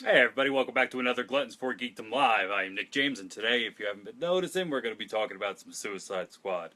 Hey everybody, welcome back to another Gluttons for Geekdom Live. I am Nick James, and today, if you haven't been noticing, we're going to be talking about some Suicide Squad.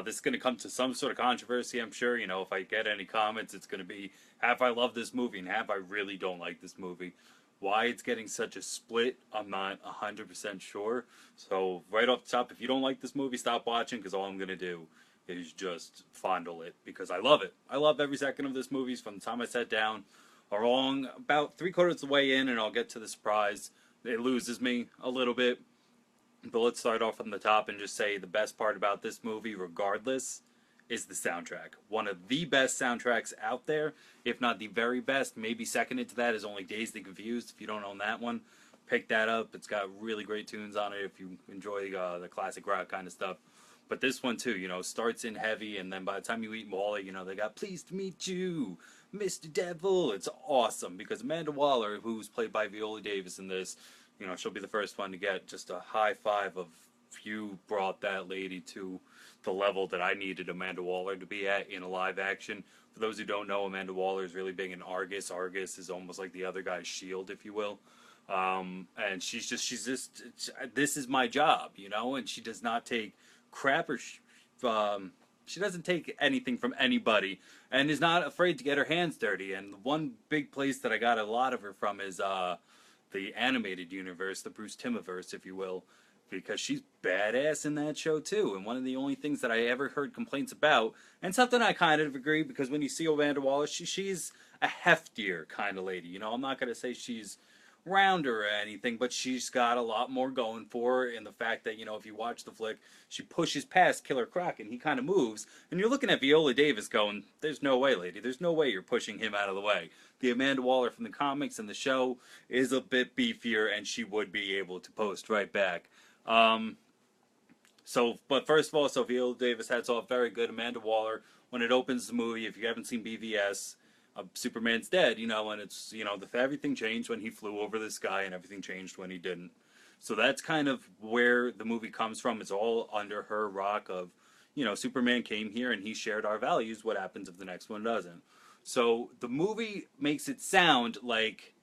This is going to come to some sort of controversy, I'm sure. You know, if I get any comments, it's going to be half I love this movie and half I really don't like this movie. Why it's getting such a split, I'm not 100% sure. So, right off the top, if you don't like this movie, stop watching, because all I'm going to do is just fondle it, because I love it. I love every second of this movie from the time I sat down along about three-quarters of the way in, and I'll get to the surprise. It loses me a little bit, but let's start off from the top and just say the best part about this movie, regardless, is the soundtrack. One of the best soundtracks out there, if not the very best. Maybe seconded to that is only Dazed and Confused. If you don't own that one, pick that up. It's got really great tunes on it if you enjoy the classic rock kind of stuff. But this one too, starts in heavy, and then by the time you eat Wally, they got "Pleased to Meet You, Mr. Devil." It's awesome because Amanda Waller, who's played by Viola Davis in this, she'll be the first one to get just a high five of you brought that lady to the level that I needed Amanda Waller to be at in a live action. For those who don't know, Amanda Waller is really big in Argus. Argus is almost like the other guy's Shield, if you will. And she's just, this is my job, and she does not take crap she doesn't take anything from anybody and is not afraid to get her hands dirty. And one big place that I got a lot of her from is the animated universe, the Bruce Timmiverse, if you will, because she's badass in that show too. And one of the only things that I ever heard complaints about, and something I kind of agree, because when you see Amanda Waller, she's a heftier kind of lady. I'm not going to say she's rounder or anything, but she's got a lot more going for her in the fact that, if you watch the flick, she pushes past Killer Croc and he kind of moves, and you're looking at Viola Davis going, there's no way, lady, there's no way you're pushing him out of the way. The Amanda Waller from the comics and the show is a bit beefier, and she would be able to post right back. But first of all, so Viola Davis hats off, very good. Amanda Waller, when it opens the movie, if you haven't seen BVS, Superman's dead, and it's, everything changed when he flew over the sky, and everything changed when he didn't. So that's kind of where the movie comes from. It's all under her rock of, Superman came here and he shared our values. What happens if the next one doesn't? So the movie makes it sound like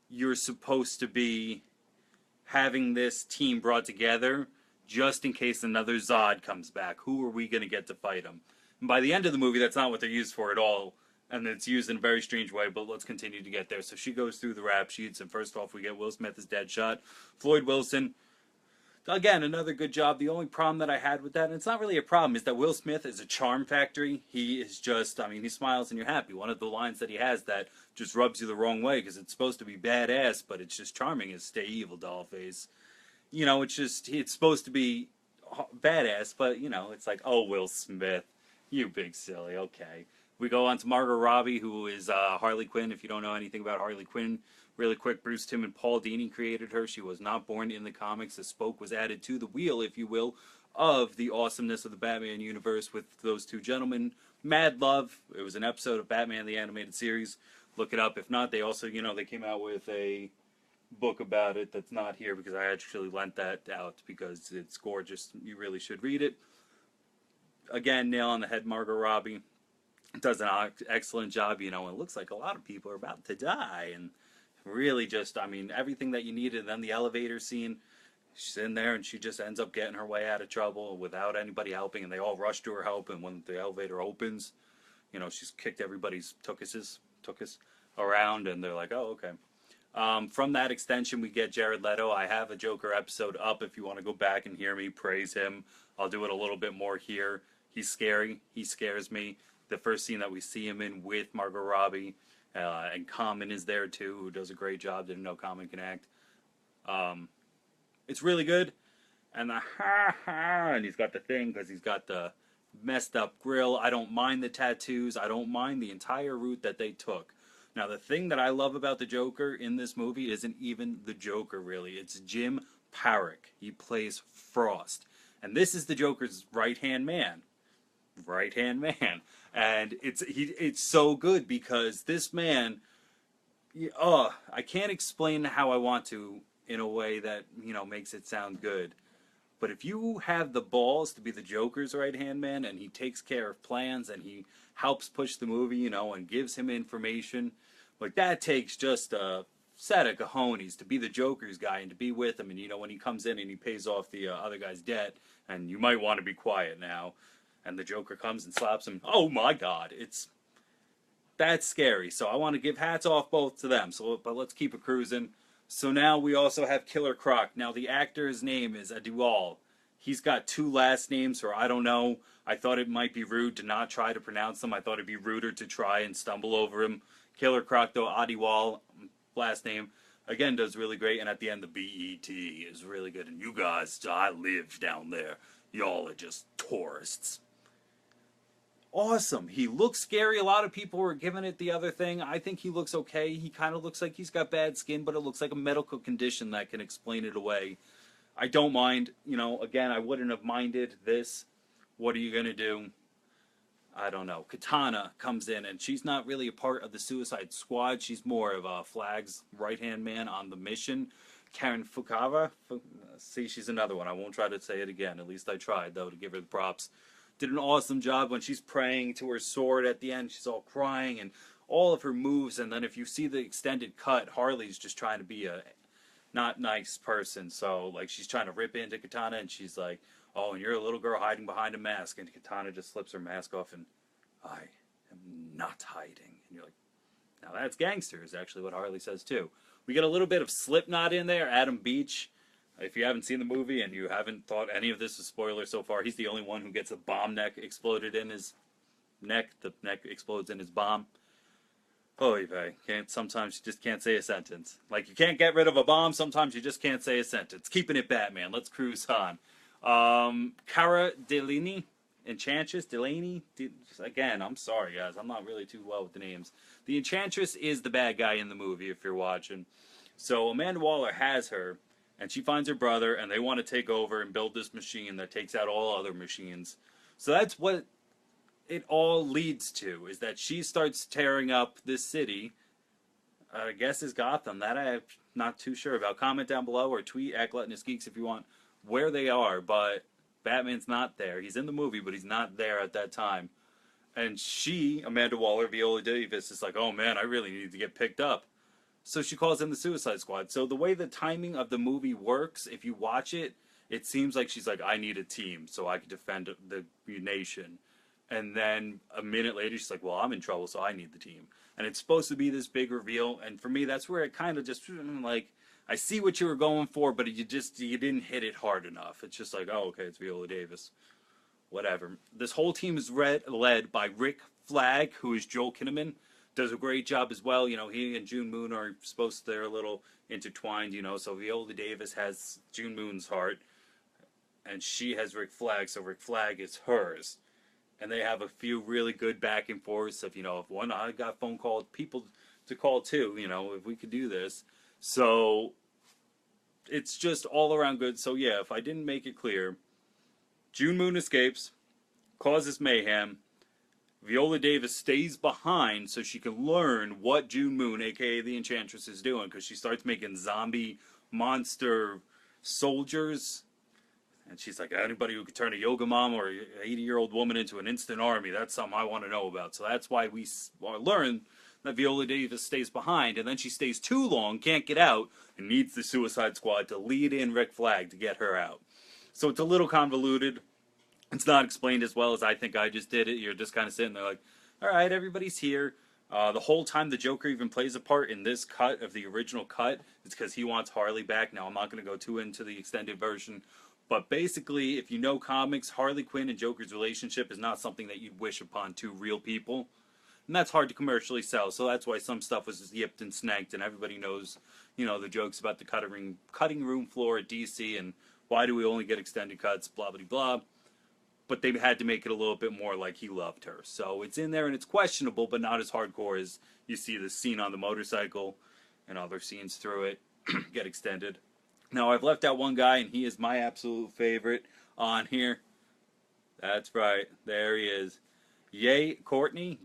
you're supposed to be having this team brought together just in case another Zod comes back. Who are we going to get to fight him? And by the end of the movie, that's not what they're used for at all. And it's used in a very strange way, but let's continue to get there. So she goes through the rap sheets, and first off, we get Will Smith as Deadshot. Floyd Wilson, again, another good job. The only problem that I had with that, and it's not really a problem, is that Will Smith is a charm factory. He is just, he smiles and you're happy. One of the lines that he has that just rubs you the wrong way, because it's supposed to be badass, but it's just charming, is "Stay evil, dollface." It's supposed to be badass, but, it's like, oh, Will Smith, you big silly, okay. We go on to Margot Robbie, who is Harley Quinn. If you don't know anything about Harley Quinn, really quick, Bruce Timm and Paul Dini created her. She was not born in the comics. A spoke was added to the wheel, if you will, of the awesomeness of the Batman universe with those two gentlemen. Mad Love. It was an episode of Batman the Animated Series. Look it up. If not, they also, they came out with a book about it that's not here because I actually lent that out because it's gorgeous. You really should read it. Again, nail on the head, Margot Robbie does an excellent job, and it looks like a lot of people are about to die, and really just, everything that you needed. And then the elevator scene, she's in there and she just ends up getting her way out of trouble without anybody helping, and they all rush to her help, and when the elevator opens, she's kicked everybody's tuchus around, and they're like, oh, okay. From that extension, we get Jared Leto. I have a Joker episode up if you want to go back and hear me praise him. I'll do it a little bit more here. He's scary. He scares me. The first scene that we see him in with Margot Robbie, and Common is there too, who does a great job. Didn't know Common can act. It's really good. And the and he's got the thing because he's got the messed up grill. I don't mind the tattoos. I don't mind the entire route that they took. Now, the thing that I love about the Joker in this movie isn't even the Joker, really. It's Jim Parrick. He plays Frost. And this is the Joker's right-hand man. Right-hand man. And it's so good because this man, I can't explain how I want to in a way that, makes it sound good. But if you have the balls to be the Joker's right-hand man, and he takes care of plans, and he helps push the movie, and gives him information, like, that takes just a set of cojones to be the Joker's guy and to be with him. And, when he comes in and he pays off the other guy's debt, and you might want to be quiet now, and the Joker comes and slaps him. Oh, my God. That's scary. So I want to give hats off both to them. But let's keep it cruising. So now we also have Killer Croc. Now, the actor's name is Adiwal. He's got 2 last names, or I don't know. I thought it might be rude to not try to pronounce them. I thought it'd be ruder to try and stumble over him. Killer Croc, though, Adiwal, last name, again, does really great. And at the end, the BET is really good. And you guys, I live down there. Y'all are just tourists. Awesome. He looks scary. A lot of people were giving it the other thing. I think he looks okay. He kind of looks like he's got bad skin, but it looks like a medical condition that can explain it away. I don't mind. Again, I wouldn't have minded this. What are you going to do? I don't know. Katana comes in, and she's not really a part of the Suicide Squad. She's more of a Flag's right-hand man on the mission. Karen Fukawa. See, she's another one. I won't try to say it again. At least I tried, though, to give her the props. Did an awesome job when she's praying to her sword at the end. She's all crying, and all of her moves. And then if you see the extended cut, Harley's just trying to be a not nice person. So, like, she's trying to rip into Katana, and she's like, oh, and you're a little girl hiding behind a mask. And Katana just slips her mask off, and I am not hiding. And you're like, now that's gangster, is actually what Harley says, too. We get a little bit of Slipknot in there. Adam Beach. If you haven't seen the movie and you haven't thought any of this is spoiler so far, he's the only one who gets a bomb neck exploded in his neck. The neck explodes in his bomb. Holy vey. Sometimes you just can't say a sentence. Like, you can't get rid of a bomb. Sometimes you just can't say a sentence. Keeping it Batman. Let's cruise on. Cara Delevingne, Enchantress, Delaney. Again, I'm sorry, guys. I'm not really too well with the names. The Enchantress is the bad guy in the movie, if you're watching. So Amanda Waller has her, and she finds her brother, and they want to take over and build this machine that takes out all other machines. So that's what it all leads to, is that she starts tearing up this city. I guess is Gotham. That I'm not too sure about. Comment down below or tweet at Gluttonous Geeks if you want where they are, but Batman's not there. He's in the movie, but he's not there at that time. And she, Amanda Waller, Viola Davis, is like, oh man, I really need to get picked up. So she calls in the Suicide Squad. So the way the timing of the movie works, if you watch it, it seems like she's like, I need a team so I can defend the nation. And then a minute later, she's like, well, I'm in trouble, so I need the team. And it's supposed to be this big reveal. And for me, that's where it kind of just, like, I see what you were going for, but you didn't hit it hard enough. It's just like, oh, okay, it's Viola Davis. Whatever. This whole team is led by Rick Flag, who is Joel Kinnaman. Does a great job as well. He and June Moon are supposed to, they're a little intertwined, so Viola Davis has June Moon's heart, and she has Rick Flag, so Rick Flag is hers. And they have a few really good back and forths of, if one, I got phone call people to call too, if we could do this. So it's just all around good. So yeah, if I didn't make it clear, June Moon escapes, causes mayhem. Viola Davis stays behind so she can learn what June Moon, aka the Enchantress, is doing, because she starts making zombie monster soldiers. And she's like, anybody who could turn a yoga mom or an 80-year-old woman into an instant army, that's something I want to know about. So that's why we learn that Viola Davis stays behind, and then she stays too long, can't get out, and needs the Suicide Squad to lead in Rick Flag to get her out. So it's a little convoluted. It's not explained as well as I think I just did it. You're just kind of sitting there like, all right, everybody's here. The whole time the Joker even plays a part in this cut of the original cut, it's because he wants Harley back. Now, I'm not going to go too into the extended version, but basically, if you know comics, Harley Quinn and Joker's relationship is not something that you'd wish upon two real people. And that's hard to commercially sell, so that's why some stuff was yipped and snanked, and everybody knows, the jokes about the cutting room floor at DC, and why do we only get extended cuts, blah, blah, blah. But they had to make it a little bit more like he loved her. So it's in there, and it's questionable, but not as hardcore as you see the scene on the motorcycle and other scenes through it get extended. Now, I've left out one guy, and he is my absolute favorite on here. That's right. There he is. Jay Courtney.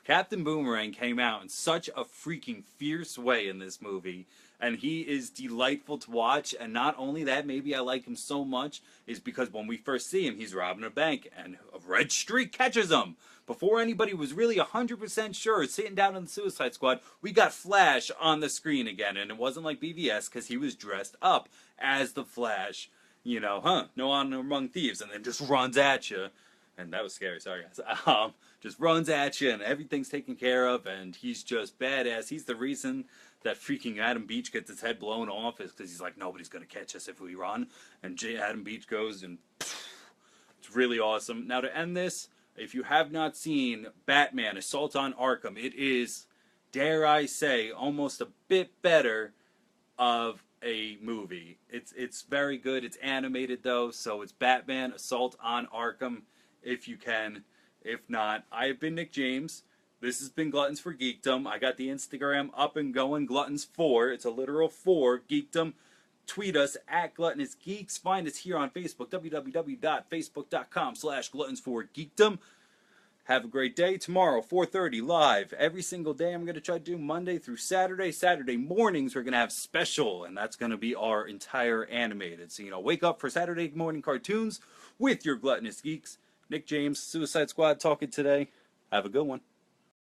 Captain Boomerang came out in such a freaking fierce way in this movie, and he is delightful to watch. And not only that, maybe I like him so much is because when we first see him, he's robbing a bank, and a red streak catches him. Before anybody was really 100% sure, sitting down in the Suicide Squad, we got Flash on the screen again, and it wasn't like BVS because he was dressed up as the Flash. You know, no honor among thieves, and then just runs at you. And that was scary, sorry guys. Just runs at you, and everything's taken care of, and he's just badass. He's the reason that freaking Adam Beach gets his head blown off, is because he's like, nobody's going to catch us if we run. And Adam Beach goes, and it's really awesome. Now, to end this, if you have not seen Batman Assault on Arkham, it is, dare I say, almost a bit better of a movie. It's very good. It's animated, though, so it's Batman Assault on Arkham, if you can. If not, I have been Nick James. This has been Gluttons for Geekdom. I got the Instagram up and going, Gluttons4. It's a literal 4, Geekdom. Tweet us at Gluttonous Geeks. Find us here on Facebook, www.facebook.com/Gluttons4Geekdom. Have a great day. Tomorrow, 4:30, live. Every single day I'm going to try to do Monday through Saturday. Saturday mornings we're going to have special, and that's going to be our entire animated. So, wake up for Saturday morning cartoons with your Gluttonous Geeks. Nick James, Suicide Squad talking today. Have a good one.